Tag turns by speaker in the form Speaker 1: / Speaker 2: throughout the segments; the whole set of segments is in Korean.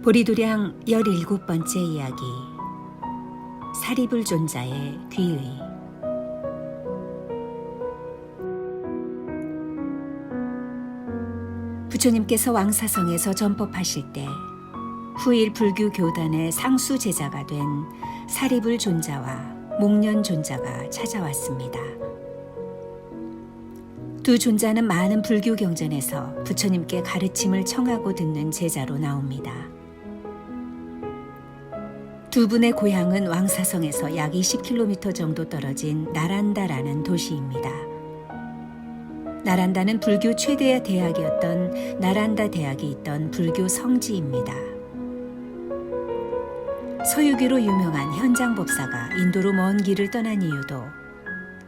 Speaker 1: 보리도량 17번째 이야기. 사리불존자의 귀의. 부처님께서 왕사성에서 전법하실 때 후일 불교 교단의 상수 제자가 된 사리불존자와 목련존자가 찾아왔습니다. 두 존자는 많은 불교 경전에서 부처님께 가르침을 청하고 듣는 제자로 나옵니다. 두 분의 고향은 왕사성에서 약 20km 정도 떨어진 나란다라는 도시입니다. 나란다는 불교 최대의 대학이었던 나란다 대학이 있던 불교 성지입니다. 서유기로 유명한 현장법사가 인도로 먼 길을 떠난 이유도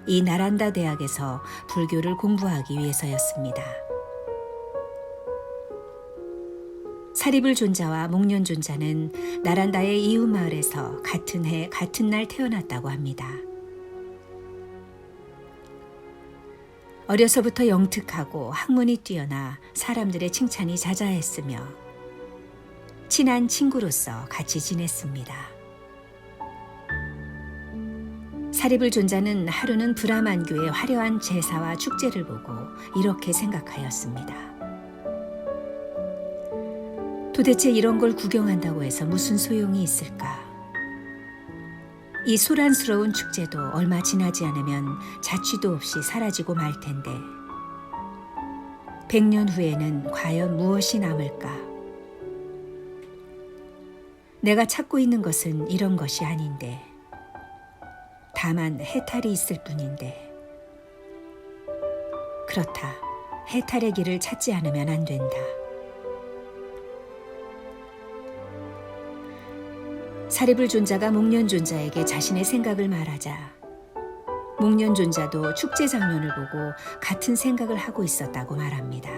Speaker 1: 이 나란다 대학에서 불교를 공부하기 위해서였습니다. 사리불존자와 목련존자는 나란다의 이웃마을에서 같은 해 같은 날 태어났다고 합니다. 어려서부터 영특하고 학문이 뛰어나 사람들의 칭찬이 자자했으며 친한 친구로서 같이 지냈습니다. 사리불존자는 하루는 브라만교의 화려한 제사와 축제를 보고 이렇게 생각하였습니다. 도대체 이런 걸 구경한다고 해서 무슨 소용이 있을까? 이 소란스러운 축제도 얼마 지나지 않으면 자취도 없이 사라지고 말 텐데 100년 후에는 과연 무엇이 남을까? 내가 찾고 있는 것은 이런 것이 아닌데 다만 해탈이 있을 뿐인데 그렇다. 해탈의 길을 찾지 않으면 안 된다. 사리불존자가 목련존자에게 자신의 생각을 말하자 목련존자도 축제 장면을 보고 같은 생각을 하고 있었다고 말합니다.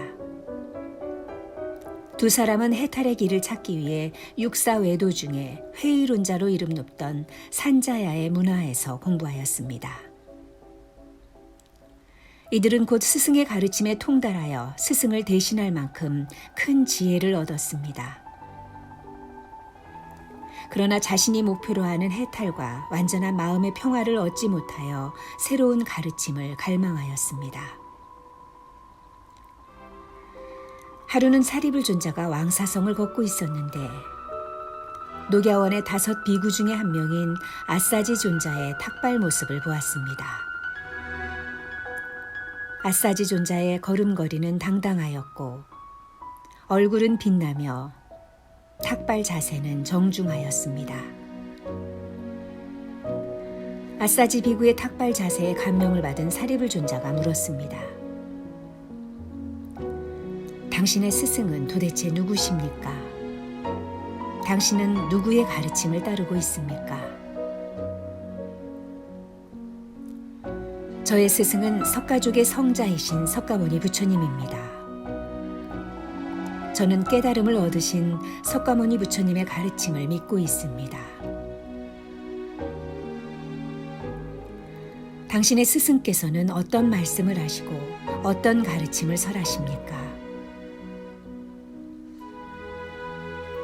Speaker 1: 두 사람은 해탈의 길을 찾기 위해 육사외도 중에 회의론자로 이름 높던 산자야의 문화에서 공부하였습니다. 이들은 곧 스승의 가르침에 통달하여 스승을 대신할 만큼 큰 지혜를 얻었습니다. 그러나 자신이 목표로 하는 해탈과 완전한 마음의 평화를 얻지 못하여 새로운 가르침을 갈망하였습니다. 하루는 사리불존자가 왕사성을 걷고 있었는데 녹야원의 5 비구 중에 한 명인 아싸지 존자의 탁발 모습을 보았습니다. 아싸지 존자의 걸음걸이는 당당하였고 얼굴은 빛나며 탁발 자세는 정중하였습니다. 아싸지 비구의 탁발 자세에 감명을 받은 사리불존자가 물었습니다. 당신의 스승은 도대체 누구십니까? 당신은 누구의 가르침을 따르고 있습니까? 저의 스승은 석가족의 성자이신 석가모니 부처님입니다. 저는 깨달음을 얻으신 석가모니 부처님의 가르침을 믿고 있습니다. 당신의 스승께서는 어떤 말씀을 하시고 어떤 가르침을 설하십니까?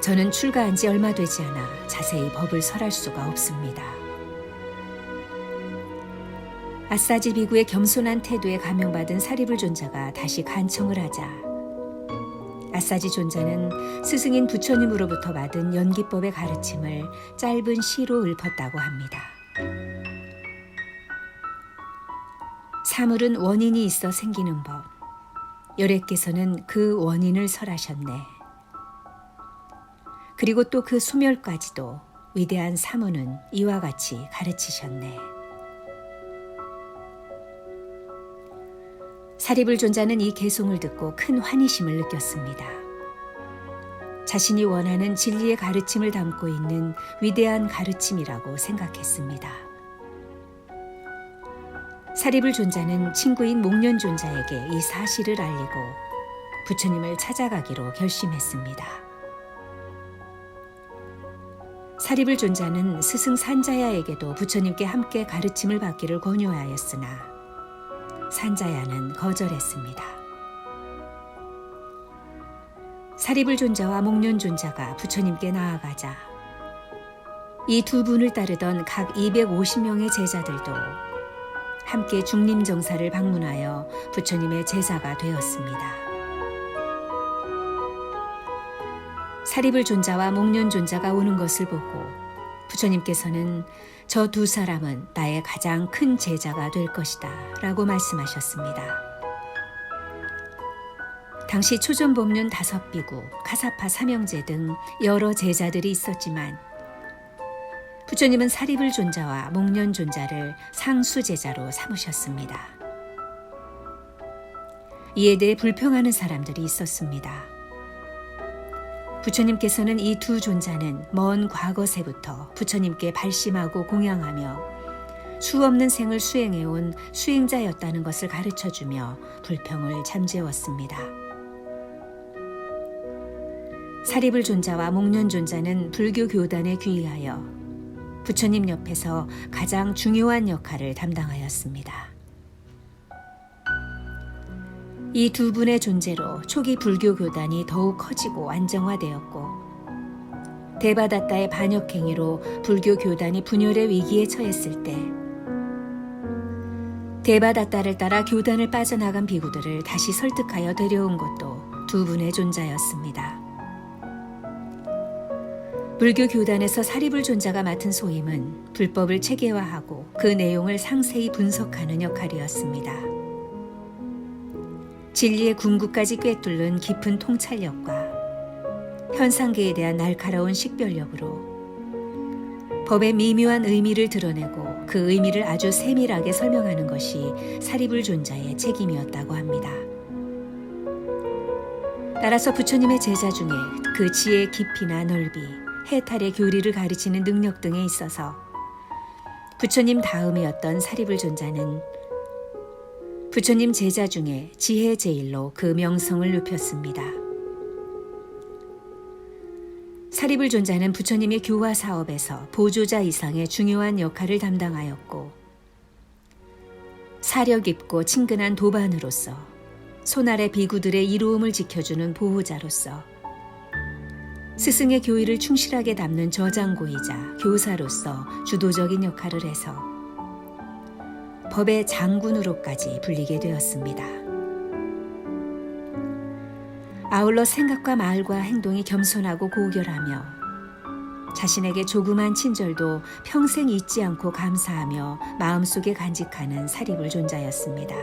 Speaker 1: 저는 출가한 지 얼마 되지 않아 자세히 법을 설할 수가 없습니다. 아싸지 비구의 겸손한 태도에 감명받은 사리불존자가 다시 간청을 하자 아싸지 존자는 스승인 부처님으로부터 받은 연기법의 가르침을 짧은 시로 읊었다고 합니다. 사물은 원인이 있어 생기는 법. 열애께서는 그 원인을 설하셨네. 그리고 또 그 소멸까지도 위대한 사무는 이와 같이 가르치셨네. 사리불존자는 이 개송을 듣고 큰 환희심을 느꼈습니다. 자신이 원하는 진리의 가르침을 담고 있는 위대한 가르침이라고 생각했습니다. 사리불존자는 친구인 목련존자에게 이 사실을 알리고 부처님을 찾아가기로 결심했습니다. 사리불존자는 스승 산자야에게도 부처님께 함께 가르침을 받기를 권유하였으나 산자야는 거절했습니다. 사리불 존자와 목련 존자가 부처님께 나아가자 이 두 분을 따르던 각 250명의 제자들도 함께 중림정사를 방문하여 부처님의 제자가 되었습니다. 사리불 존자와 목련 존자가 오는 것을 보고 부처님께서는 저 두 사람은 나의 가장 큰 제자가 될 것이다 라고 말씀하셨습니다. 당시 초존법륜 5비구, 카사파 3형제 등 여러 제자들이 있었지만 부처님은 사리불 존자와 목련 존자를 상수 제자로 삼으셨습니다. 이에 대해 불평하는 사람들이 있었습니다. 부처님께서는 이 두 존자는 먼 과거세부터 부처님께 발심하고 공양하며 수없는 생을 수행해온 수행자였다는 것을 가르쳐주며 불평을 잠재웠습니다. 사리불 존자와 목련 존자는 불교 교단에 귀의하여 부처님 옆에서 가장 중요한 역할을 담당하였습니다. 이 두 분의 존재로 초기 불교 교단이 더욱 커지고 안정화되었고 대바다타의 반역행위로 불교 교단이 분열의 위기에 처했을 때 대바다타를 따라 교단을 빠져나간 비구들을 다시 설득하여 데려온 것도 두 분의 존자였습니다. 불교 교단에서 사리불 존자가 맡은 소임은 불법을 체계화하고 그 내용을 상세히 분석하는 역할이었습니다. 진리의 궁극까지 꿰뚫는 깊은 통찰력과 현상계에 대한 날카로운 식별력으로 법의 미묘한 의미를 드러내고 그 의미를 아주 세밀하게 설명하는 것이 사리불 존자의 책임이었다고 합니다. 따라서 부처님의 제자 중에 그 지혜의 깊이나 넓이, 해탈의 교리를 가르치는 능력 등에 있어서 부처님 다음이었던 사리불 존자는 부처님 제자 중에 지혜 제일로 그 명성을 높였습니다. 사리불 존자는 부처님의 교화 사업에서 보조자 이상의 중요한 역할을 담당하였고 사려 깊고 친근한 도반으로서 손아래 비구들의 이로움을 지켜주는 보호자로서 스승의 교의를 충실하게 담는 저장고이자 교사로서 주도적인 역할을 해서 법의 장군으로까지 불리게 되었습니다. 아울러 생각과 말과 행동이 겸손하고 고결하며 자신에게 조그만 친절도 평생 잊지 않고 감사하며 마음속에 간직하는 사리불 존자였습니다.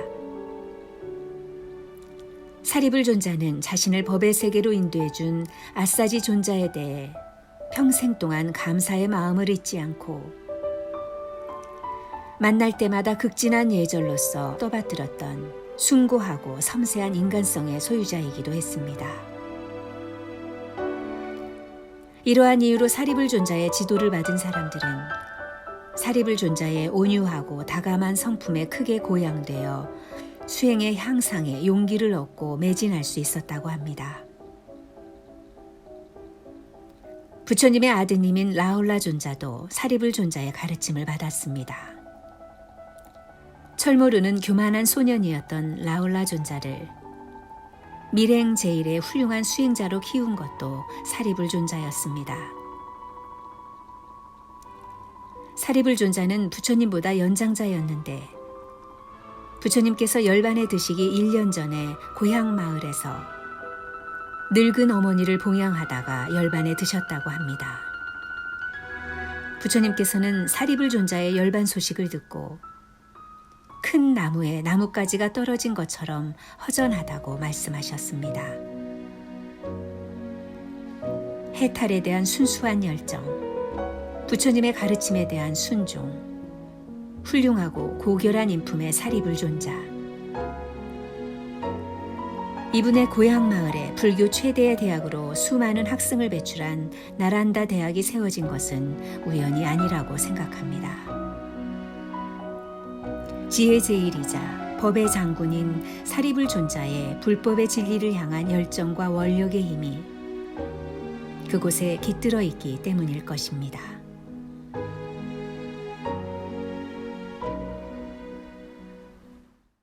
Speaker 1: 사리불 존자는 자신을 법의 세계로 인도해준 아싸지 존자에 대해 평생 동안 감사의 마음을 잊지 않고 만날 때마다 극진한 예절로서 떠받들었던 숭고하고 섬세한 인간성의 소유자이기도 했습니다. 이러한 이유로 사리불 존자의 지도를 받은 사람들은 사리불 존자의 온유하고 다감한 성품에 크게 고양되어 수행의 향상에 용기를 얻고 매진할 수 있었다고 합니다. 부처님의 아드님인 라울라 존자도 사리불 존자의 가르침을 받았습니다. 철모르는 교만한 소년이었던 라울라 존자를 밀행 제일의 훌륭한 수행자로 키운 것도 사리불 존자였습니다. 사리불 존자는 부처님보다 연장자였는데 부처님께서 열반에 드시기 1년 전에 고향 마을에서 늙은 어머니를 봉양하다가 열반에 드셨다고 합니다. 부처님께서는 사리불 존자의 열반 소식을 듣고 큰 나무에 나뭇가지가 떨어진 것처럼 허전하다고 말씀하셨습니다. 해탈에 대한 순수한 열정, 부처님의 가르침에 대한 순종, 훌륭하고 고결한 인품의 사리불 존자. 이분의 고향 마을에 불교 최대의 대학으로 수많은 학생을 배출한 나란다 대학이 세워진 것은 우연이 아니라고 생각합니다. 지혜 제일이자 법의 장군인 사리불 존자의 불법의 진리를 향한 열정과 원력의 힘이 그곳에 깃들어 있기 때문일 것입니다.